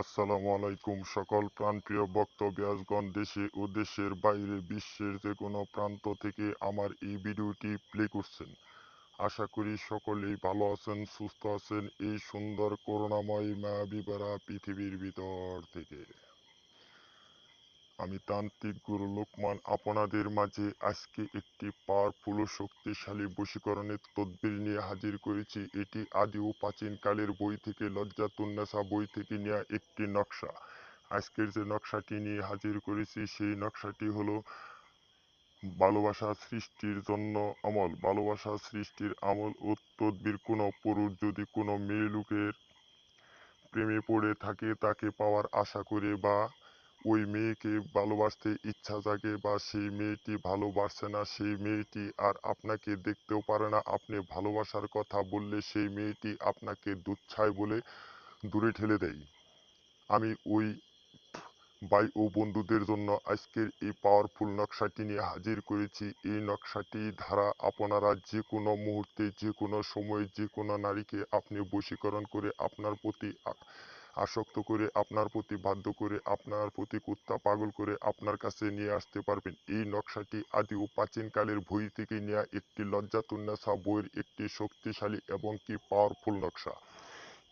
আসসালামু আলাইকুম সকল প্রাণপ্রিয় বক্তব্যাসগণ, দেশে ও দেশের বাইরে বিশ্বের যে কোনো প্রান্ত থেকে আমার এই ভিডিওটি প্লে করছেন। আশা করি সকলেই ভালো আছেন, সুস্থ আছেন এই সুন্দর করুণাময় মায়াবী ভরা পৃথিবীর ভিতর থেকে। আমি তান্ত্রিক গুরু লোকমান আপনাদের মাঝে আজকে একটি পাওয়ারফুল ও শক্তিশালী বশীকরণের তদবির নিয়ে হাজির করেছি। এটি আদি ও প্রাচীন কালের বই থেকে, লজ্জাতুন্নেসা বই থেকে নেওয়া একটি নকশা। আজকের যে নকশাটি নিয়ে হাজির করেছি সেই নকশাটি হলো ভালোবাসা সৃষ্টির জন্য আমল। ভালোবাসা সৃষ্টির আমল ও তদবির। কোনো পুরুষ যদি কোনো মেয়ে লোকের প্রেমে পড়ে থাকে, তাকে পাওয়ার আশা করে বা ওই মেয়েকে ভালোবাসতে ইচ্ছা জাগে, বা সেই মেয়েটি ভালোবাসে না, সেই মেয়েটি আর আপনাকে দেখতেও পারে না, আপনি ভালোবাসার কথা বললে সেই মেয়েটি আপনাকে দুচ্ছায় বলে দূরে ঠেলে দেয়। আমি ওই ভাই ও বন্ধুদের জন্য আজকের এই পাওয়ারফুল নকশাটি নিয়ে হাজির করেছি। এই নকশাটি দ্বারা আপনারা যে কোনো মুহূর্তে, যে কোনো সময়ে, যে কোনো নারীকে আপনি বশীকরণ করে আপনার প্রতি আসক্ত করে, আপনার প্রতি বাধ্য করে, আপনার প্রতি কুত্তা পাগল করে আপনার কাছে নিয়ে আসতে পারবেন। এই নকশাটি আদি ও প্রাচীন কালের বই থেকে নেওয়া একটি লজ্জাতুন্নেসা বইয়ের একটি শক্তিশালী এবং কি পাওয়ারফুল নকশা।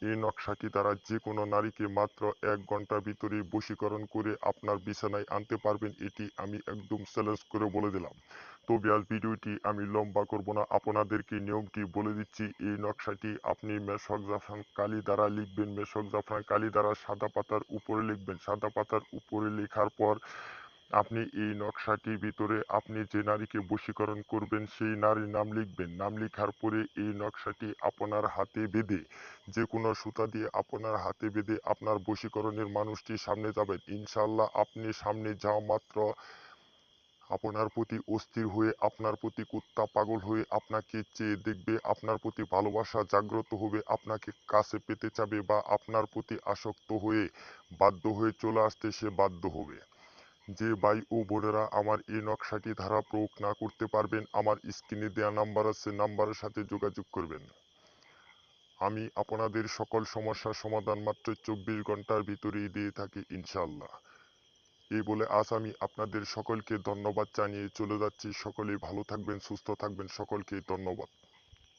এই নকশাটি দ্বারা যে কোনো নারীকে মাত্র 1 ঘন্টার ভিতরে বশীকরণ করে আপনার বিছানায় আনতে পারবেন। এটি আমি একদম চ্যালেঞ্জ করে বলে দিলাম। তো বিয়াস, ভিডিওটি আমি লম্বা করব না, আপনাদেরকে নিয়মটি বলে দিচ্ছি। এই নকশাটি আপনি মেশক জাফরান কালি দ্বারা লিখবেন। মেশক জাফরান কালি দ্বারা সাদা পাতার উপরে লিখবেন। সাদা পাতার উপরে লেখার পর আপনি এই নকশাটির ভিতরে আপনি যে নারীকে বশীকরণ করবেন সেই নারীর নাম লিখবেন। নাম লেখার পরে এই নকশাটি আপনার হাতে বেঁধে, যে কোনো সুতা দিয়ে আপনার হাতে বেঁধে আপনার বশীকরণের মানুষটির সামনে যাবেন। ইনশাল্লাহ আপনি সামনে যাওয়া মাত্র আপনার প্রতি অস্থির হয়ে, আপনার প্রতি কুত্তা পাগল হয়ে আপনাকে চেয়ে দেখবে, আপনার প্রতি ভালোবাসা জাগ্রত হবে, আপনাকে কাছে পেতে চাবে, বা আপনার প্রতি আসক্ত হয়ে বাধ্য হয়ে চলে আসতে সে বাধ্য হবে। যে ভাই ও বোনেরা আমার এই নকশাটি ধারা প্রয়োগ না করতে পারবেন, আমার স্ক্রিনে দেওয়া নাম্বার আছে, নাম্বারের সাথে যোগাযোগ করবেন। আমি আপনাদের সকল সমস্যার সমাধান মাত্র 24 ঘন্টার ভিতরেই দিয়ে থাকি ইনশাল্লাহ। এই বলে আজ আমি আপনাদের সকলকে ধন্যবাদ জানিয়ে চলে যাচ্ছি। সকলেই ভালো থাকবেন, সুস্থ থাকবেন, সকলকে ধন্যবাদ।